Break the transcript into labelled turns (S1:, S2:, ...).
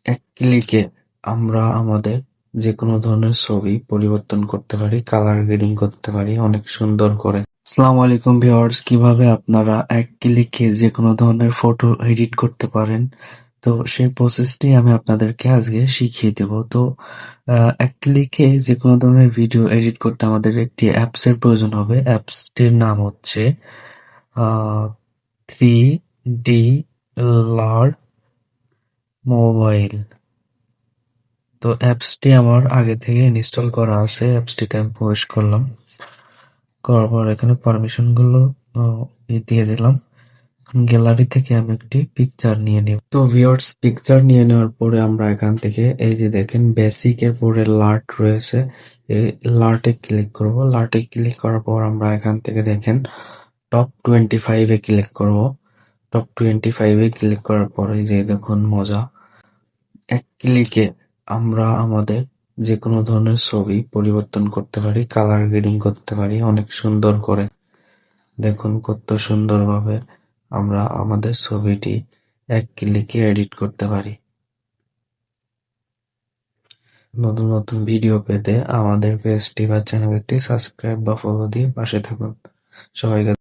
S1: এক ক্লিকে আমরা আমাদের যেকোনো ধরনের ছবি পরিবর্তন করতে পারি, কালার গ্রেডিং করতে পারি অনেক সুন্দর করে। আসসালামু আলাইকুম ভিউয়ার্স, কিভাবে আপনারা এক ক্লিকে যেকোনো ধরনের ফটো এডিট করতে পারেন, তো সেই প্রসেসটি আমি আপনাদেরকে আজকে শিখিয়ে দেব। তো এক ক্লিকে যেকোনো ধরনের ভিডিও এডিট করতে আমাদের একটি অ্যাপসের প্রয়োজন হবে। অ্যাপসটির নাম হচ্ছে 3D লার্ট মোবাইল। তো অ্যাপসটি আমার আগে থেকে ইনস্টল করা আছে। অ্যাপসটিতে আমি প্রবেশ করলাম, করার পর এখানে পারমিশন গুলো দিয়ে দিলাম। গ্যালারি থেকে আমি একটি পিকচার নিয়ে নিব। তো ভিউয়ার্স, পিকচার নিয়ে নেওয়ার পরে আমরা এখান থেকে এই যে দেখেন বেসিক এর পরে লার্ট রয়েছে, এই লার্টে ক্লিক করব। লার্টে ক্লিক করার পর আমরা এখান থেকে দেখেন টপ 25 এ ক্লিক করব। টপ 25 এ ক্লিক করার পরে যে দেখুন মজা, এক ক্লিকে আমরা আমাদের যেকোনো ধরনের ছবি পরিবর্তন করতে পারি, কালার গ্রেডিং করতে পারি অনেক সুন্দর করে। দেখুন কত সুন্দরভাবে আমরা আমাদের ছবিটি এক ক্লিকে এডিট করতে পারি। নতুন নতুন ভিডিও পেতে আমাদের পেজটি বা চ্যানেলটি সাবস্ক্রাইব বা ফলো দিয়ে পাশে থাকুন। সবাইকে